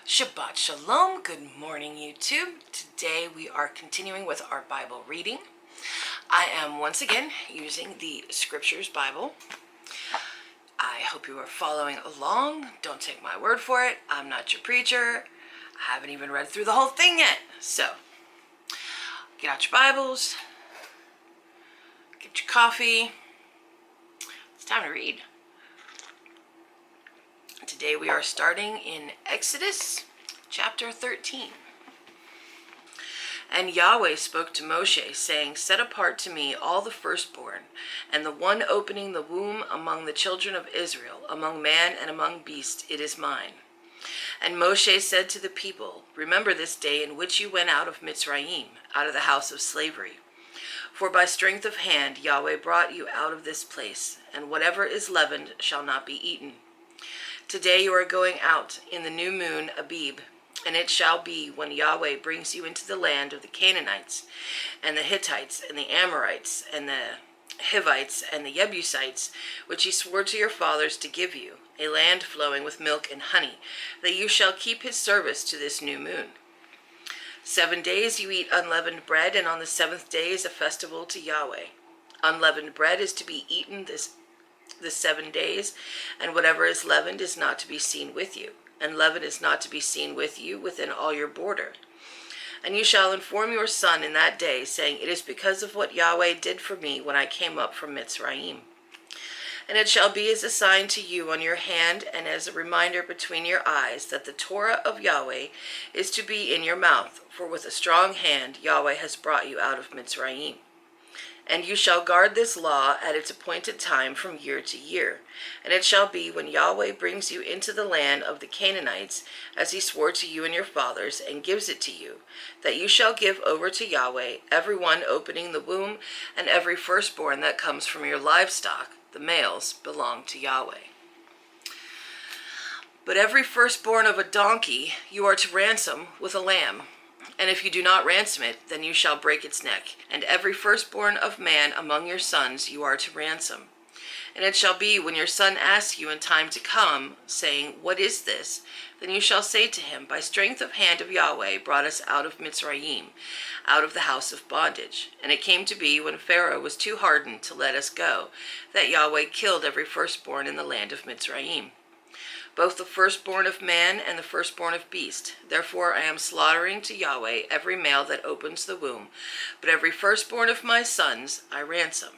Shabbat Shalom. Good morning, YouTube. Today we are continuing with our Bible reading. I am once again using the Scriptures Bible. I hope you are following along. Don't take my word for it. I'm not your preacher. I haven't even read through the whole thing yet. So, get out your Bibles. Get your coffee. It's time to read. Today we are starting in Exodus chapter 13. And Yahweh spoke to Moshe, saying, Set apart to me all the firstborn, and the one opening the womb among the children of Israel, among man and among beast, it is mine. And Moshe said to the people, Remember this day in which you went out of Mitzrayim, out of the house of slavery. For by strength of hand Yahweh brought you out of this place, and whatever is leavened shall not be eaten. Today you are going out in the new moon Abib, and it shall be when Yahweh brings you into the land of the Canaanites, and the Hittites, and the Amorites, and the Hivites, and the Jebusites, which he swore to your fathers to give you, a land flowing with milk and honey, that you shall keep his service to this new moon. 7 days you eat unleavened bread, and on the seventh day is a festival to Yahweh. Unleavened bread is to be eaten the 7 days, and whatever is leavened is not to be seen with you, and leaven is not to be seen with you within all your border. And you shall inform your son in that day, saying, It is because of what Yahweh did for me when I came up from Mitzrayim. And it shall be as a sign to you on your hand, and as a reminder between your eyes, that the Torah of Yahweh is to be in your mouth, for with a strong hand Yahweh has brought you out of Mitzrayim. And you shall guard this law at its appointed time from year to year. And it shall be when Yahweh brings you into the land of the Canaanites, as he swore to you and your fathers, and gives it to you, that you shall give over to Yahweh every one opening the womb, and every firstborn that comes from your livestock, the males, belong to Yahweh. But every firstborn of a donkey you are to ransom with a lamb. And if you do not ransom it, then you shall break its neck. And every firstborn of man among your sons you are to ransom. And it shall be when your son asks you in time to come, saying, What is this? Then you shall say to him, By strength of hand of Yahweh brought us out of Mitzrayim, out of the house of bondage. And it came to be, when Pharoh was too hardened to let us go, that Yahweh killed every firstborn in the land of Mitzrayim, both the firstborn of man and the firstborn of beast. Therefore I am slaughtering to Yahweh every male that opens the womb, but every firstborn of my sons I ransom.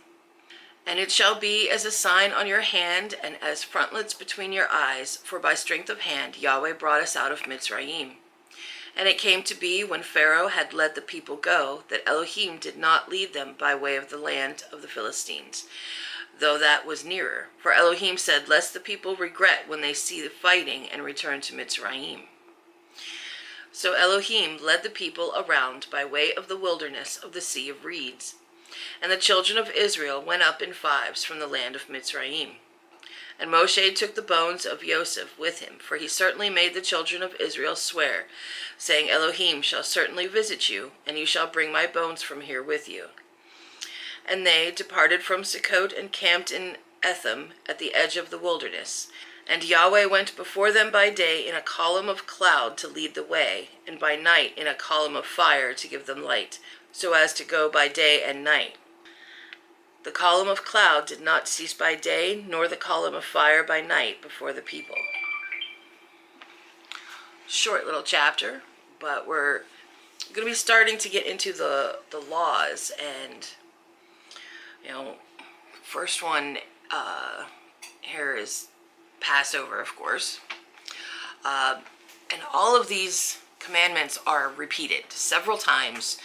And it shall be as a sign on your hand, and as frontlets between your eyes, for by strength of hand Yahweh brought us out of Mitzrayim. And it came to be, when Pharaoh had let the people go, that Elohim did not lead them by way of the land of the Philistines, though that was nearer. For Elohim said, Lest the people regret when they see the fighting and return to Mitzrayim. So Elohim led the people around by way of the wilderness of the Sea of Reeds. And the children of Israel went up in fives from the land of Mitzrayim. And Moshe took the bones of Joseph with him, for he certainly made the children of Israel swear, saying, Elohim shall certainly visit you, and you shall bring my bones from here with you. And they departed from Sukkot and camped in Etham at the edge of the wilderness. And Yahweh went before them by day in a column of cloud to lead the way, and by night in a column of fire to give them light, so as to go by day and night. The column of cloud did not cease by day, nor the column of fire by night before the people. Short little chapter, but we're going to be starting to get into the laws. And first one here is Passover, of course. And all of these commandments are repeated several times,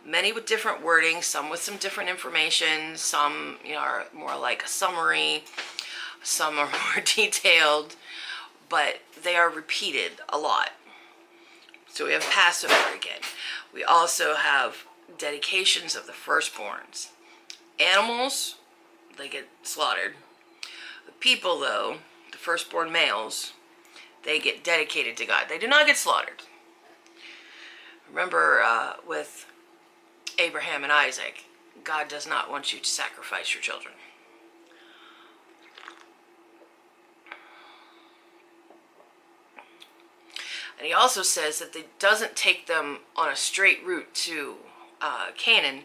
many with different wording, some with some different information, some are more like a summary, some are more detailed, but they are repeated a lot. So we have Passover again. We also have dedications of the firstborns. Animals, they get slaughtered. The people, though, the firstborn males, they get dedicated to God. They do not get slaughtered. Remember, with Abraham and Isaac, God does not want you to sacrifice your children. And he also says that it doesn't take them on a straight route to Canaan,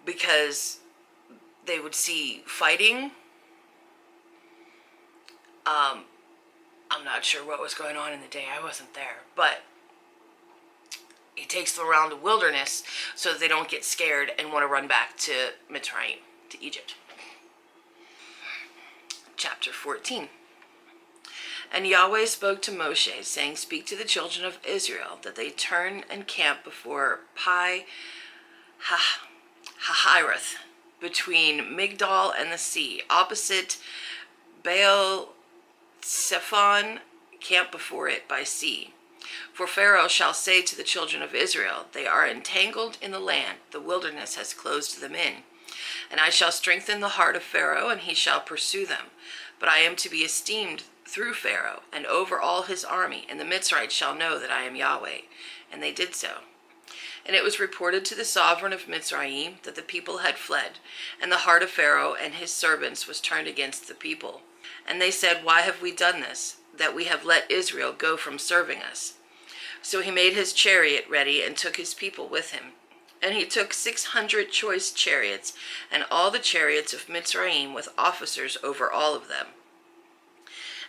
because they would see fighting. I'm not sure what was going on in the day. I wasn't there. But he takes them around the wilderness so that they don't get scared and want to run back to Mitzrayim, to Egypt. Chapter 14. And Yahweh spoke to Moshe, saying, Speak to the children of Israel, that they turn and camp before Pi Hahiroth, between Migdal and the sea, opposite Baal Zephon, camp before it by sea. For Pharoh shall say to the children of Israel, They are entangled in the land, the wilderness has closed them in. And I shall strengthen the heart of Pharoh, and he shall pursue them. But I am to be esteemed through Pharoh, and over all his army, and the Mitzrites shall know that I am Yahweh. And they did so. And it was reported to the sovereign of Mitzrayim that the people had fled, and the heart of Pharoh and his servants was turned against the people. And they said, Why have we done this, that we have let Israel go from serving us? So he made his chariot ready and took his people with him. And he took 600 choice chariots, and all the chariots of Mitzrayim with officers over all of them.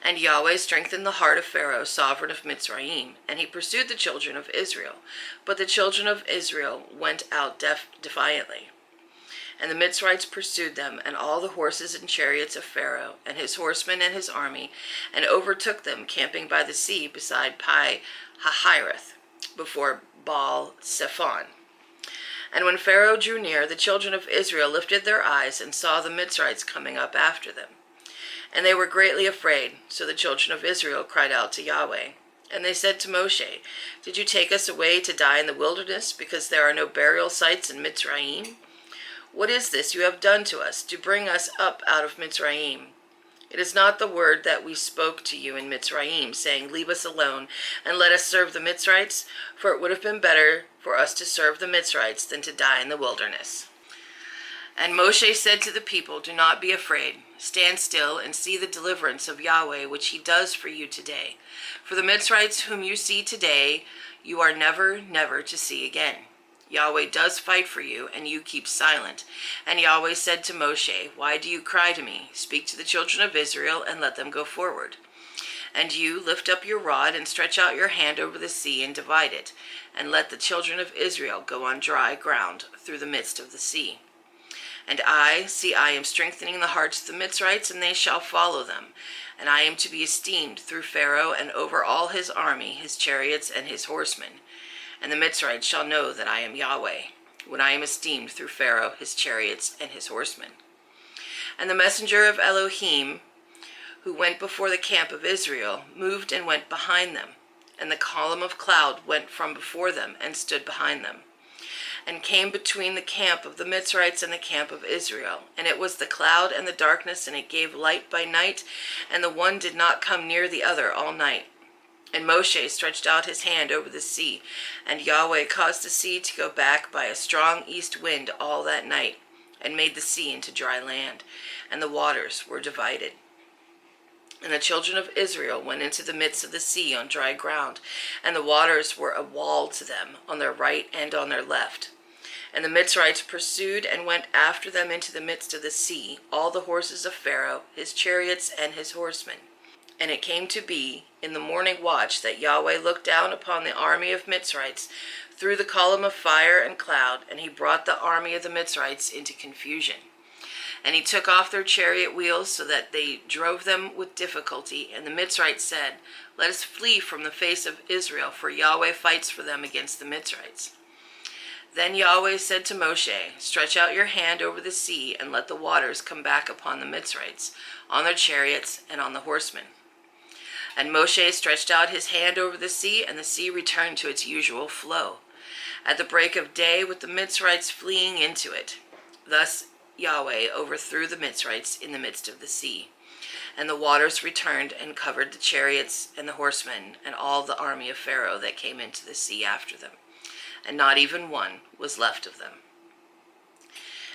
And Yahweh strengthened the heart of Pharoah, sovereign of Mitzrayim, and he pursued the children of Israel. But the children of Israel went out defiantly. And the Mitzrites pursued them, and all the horses and chariots of Pharoah, and his horsemen and his army, and overtook them, camping by the sea beside Pi Hahiroth, before Baal Zephon. And when Pharoah drew near, the children of Israel lifted their eyes and saw the Mitzrites coming up after them. And they were greatly afraid, so the children of Israel cried out to Yahweh. And they said to Moshe, Did you take us away to die in the wilderness, because there are no burial sites in Mitzrayim? What is this you have done to us, to bring us up out of Mitzrayim? It is not the word that we spoke to you in Mitzrayim, saying, Leave us alone, and let us serve the Mitzrites, for it would have been better for us to serve the Mitzrites than to die in the wilderness. And Moshe said to the people, Do not be afraid. Stand still and see the deliverance of Yahweh, which he does for you today. For the Mitzrites whom you see today, you are never, never to see again. Yahweh does fight for you, and you keep silent. And Yahweh said to Moshe, Why do you cry to me? Speak to the children of Israel, and let them go forward. And you lift up your rod, and stretch out your hand over the sea, and divide it, and let the children of Israel go on dry ground through the midst of the sea. And I am strengthening the hearts of the Mitzrites, and they shall follow them. And I am to be esteemed through Pharoah, and over all his army, his chariots, and his horsemen. And the Mitzrites shall know that I am Yahweh, when I am esteemed through Pharoah, his chariots, and his horsemen. And the messenger of Elohim, who went before the camp of Israel, moved and went behind them. And the column of cloud went from before them, and stood behind them, and came between the camp of the Mitzrites and the camp of Israel. And it was the cloud and the darkness, and it gave light by night, and the one did not come near the other all night. And Moshe stretched out his hand over the sea, and Yahweh caused the sea to go back by a strong east wind all that night, and made the sea into dry land, and the waters were divided. And the children of Israel went into the midst of the sea on dry ground, and the waters were a wall to them on their right and on their left. And the Mitzrites pursued and went after them into the midst of the sea, all the horses of Pharoah, his chariots, and his horsemen. And it came to be in the morning watch that Yahweh looked down upon the army of Mitzrites through the column of fire and cloud, and he brought the army of the Mitzrites into confusion. And he took off their chariot wheels so that they drove them with difficulty. And the Mitzrites said, Let us flee from the face of Israel, for Yahweh fights for them against the Mitzrites. Then Yahweh said to Moshe, Stretch out your hand over the sea, and let the waters come back upon the Mitzrites, on their chariots, and on the horsemen. And Moshe stretched out his hand over the sea, and the sea returned to its usual flow, at the break of day, with the Mitzrites fleeing into it. Thus Yahweh overthrew the Mitzrites in the midst of the sea. And the waters returned and covered the chariots and the horsemen and all the army of Pharoah that came into the sea after them. And not even one was left of them.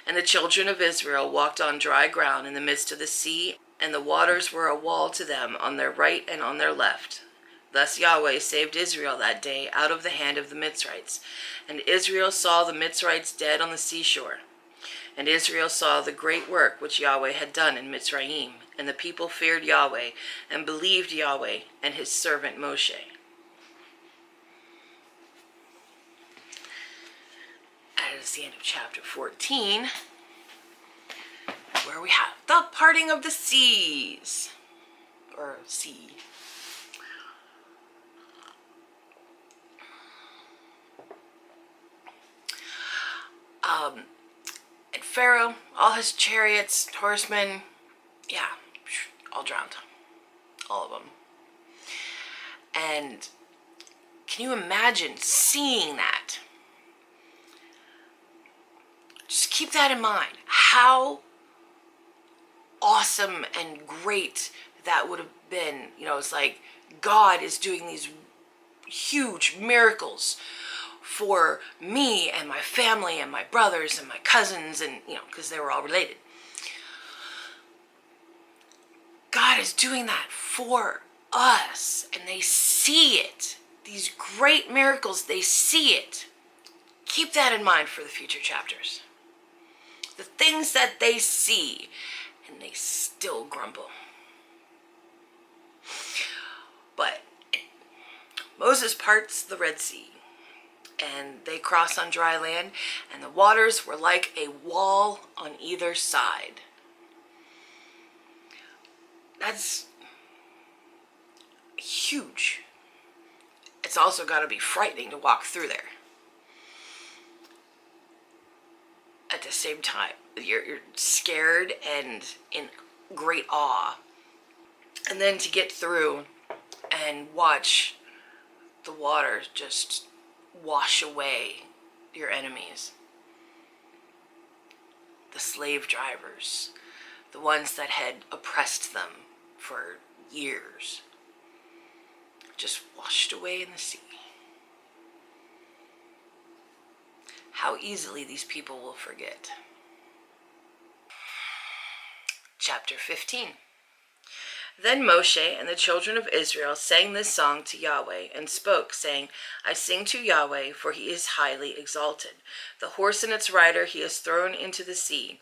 And the children of Israel walked on dry ground in the midst of the sea, and the waters were a wall to them on their right and on their left. Thus Yahweh saved Israel that day out of the hand of the Mitzrites. And Israel saw the Mitzrites dead on the seashore. And Israel saw the great work which Yahweh had done in Mitzrayim. And the people feared Yahweh and believed Yahweh and his servant Moshe. That is the end of chapter 14, where we have the parting of the seas, or sea. And Pharoh, all his chariots, horsemen, yeah, all drowned. All of them. And can you imagine seeing that? Just keep that in mind. How awesome and great that would have been. You know, it's like God is doing these huge miracles for me and my family and my brothers and my cousins, and, you know, because they were all related. God is doing that for us, and they see it. These great miracles, they see it. Keep that in mind for the future chapters. The things that they see, and they still grumble. But Moses parts the Red Sea, and they cross on dry land, and the waters were like a wall on either side. That's huge. It's also got to be frightening to walk through there. At the same time, you're scared and in great awe. And then to get through and watch the water just wash away your enemies. The slave drivers, the ones that had oppressed them for years, just washed away in the sea. How easily these people will forget. Chapter 15. Then Moshe and the children of Israel sang this song to Yahweh and spoke, saying, I sing to Yahweh, for he is highly exalted. The horse and its rider he has thrown into the sea.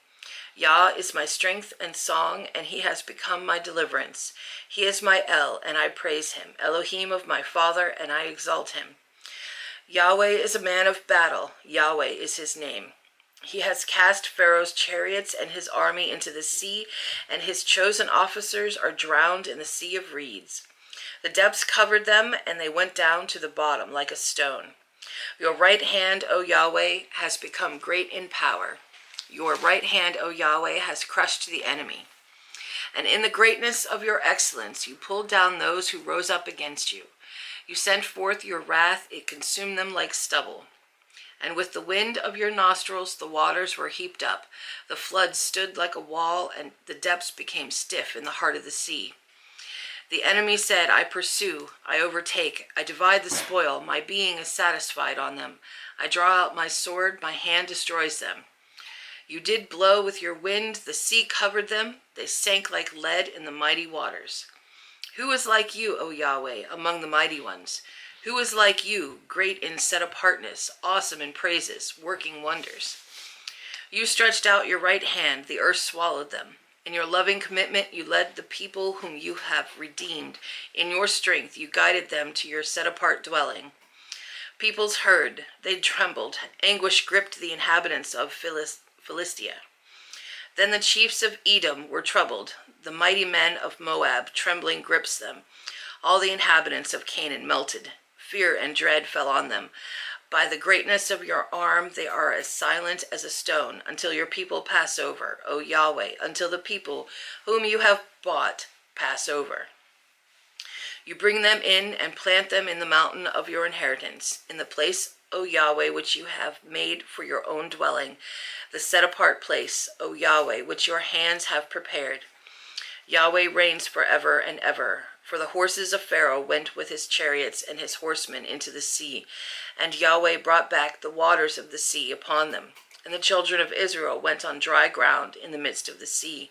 Yah is my strength and song, and he has become my deliverance. He is my El, and I praise him, Elohim of my father, and I exalt him. Yahweh is a man of battle. Yahweh is his name. He has cast Pharaoh's chariots and his army into the sea, and his chosen officers are drowned in the sea of reeds. The depths covered them, and they went down to the bottom like a stone. Your right hand, O Yahweh, has become great in power. Your right hand, O Yahweh, has crushed the enemy. And in the greatness of your excellence, you pulled down those who rose up against you. You sent forth your wrath, it consumed them like stubble. And with the wind of your nostrils the waters were heaped up. The floods stood like a wall, and the depths became stiff in the heart of the sea. The enemy said, I pursue, I overtake, I divide the spoil, my being is satisfied on them. I draw out my sword, my hand destroys them. You did blow with your wind, the sea covered them, they sank like lead in the mighty waters. Who is like you, O Yahweh, among the mighty ones? Who is like you, great in set-apartness, awesome in praises, working wonders? You stretched out your right hand, the earth swallowed them. In your loving commitment, you led the people whom you have redeemed. In your strength, you guided them to your set-apart dwelling. Peoples heard, they trembled. Anguish gripped the inhabitants of Philistia. Then the chiefs of Edom were troubled. The mighty men of Moab, trembling grips them. All the inhabitants of Canaan melted. Fear and dread fell on them. By the greatness of your arm, they are as silent as a stone, until your people pass over, O Yahweh, until the people whom you have bought pass over. You bring them in and plant them in the mountain of your inheritance, in the place, O Yahweh, which you have made for your own dwelling, the set-apart place, O Yahweh, which your hands have prepared. Yahweh reigns forever and ever. For the horses of Pharaoh went with his chariots and his horsemen into the sea, and Yahweh brought back the waters of the sea upon them. And the children of Israel went on dry ground in the midst of the sea.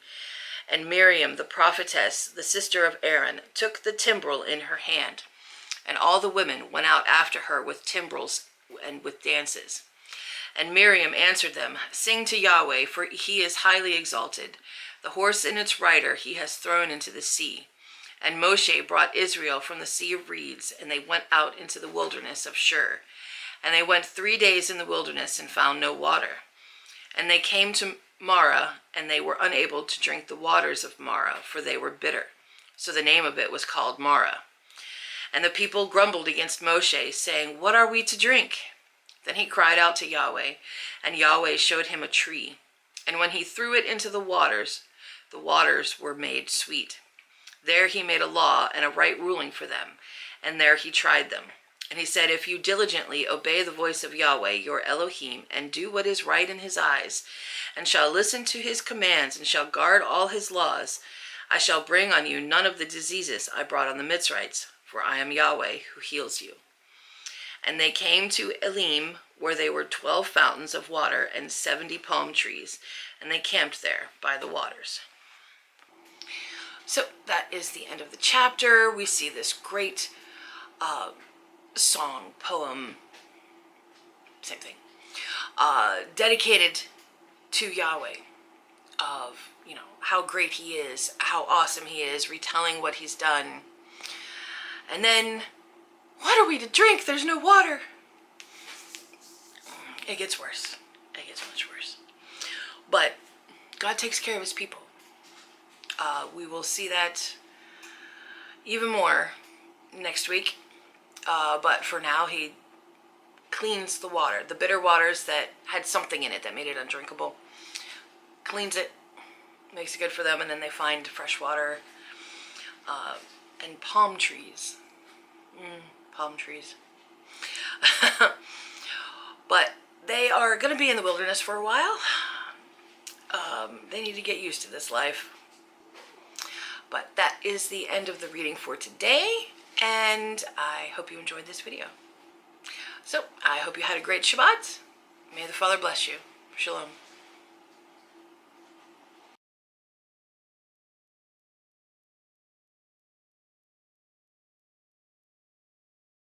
And Miriam, the prophetess, the sister of Aaron, took the timbrel in her hand. And all the women went out after her with timbrels and with dances. And Miriam answered them, "Sing to Yahweh, for he is highly exalted. The horse and its rider he has thrown into the sea." And Moshe brought Israel from the Sea of Reeds, and they went out into the wilderness of Shur. And they went 3 days in the wilderness and found no water. And they came to Marah, and they were unable to drink the waters of Marah, for they were bitter. So the name of it was called Marah. And the people grumbled against Moshe, saying, "What are we to drink?" Then he cried out to Yahweh, and Yahweh showed him a tree. And when he threw it into the waters were made sweet. There he made a law and a right ruling for them, and there he tried them. And he said, "If you diligently obey the voice of Yahweh, your Elohim, and do what is right in his eyes, and shall listen to his commands, and shall guard all his laws, I shall bring on you none of the diseases I brought on the Mitzrites, for I am Yahweh who heals you." And they came to Elim, where there were 12 fountains of water and 70 palm trees, and they camped there by the waters. So that is the end of the chapter. We see this great song, poem, same thing, dedicated to Yahweh, of, how great he is, how awesome he is, retelling what he's done. And then, what are we to drink? There's no water. It gets worse. It gets much worse. But God takes care of his people. We will see that even more next week. But for now, he cleans the water. The bitter waters that had something in it that made it undrinkable. Cleans it, makes it good for them, and then they find fresh water and palm trees. Palm trees. But they are going to be in the wilderness for a while. They need to get used to this life. But that is the end of the reading for today, and I hope you enjoyed this video. So, I hope you had a great Shabbat. May the Father bless you. Shalom.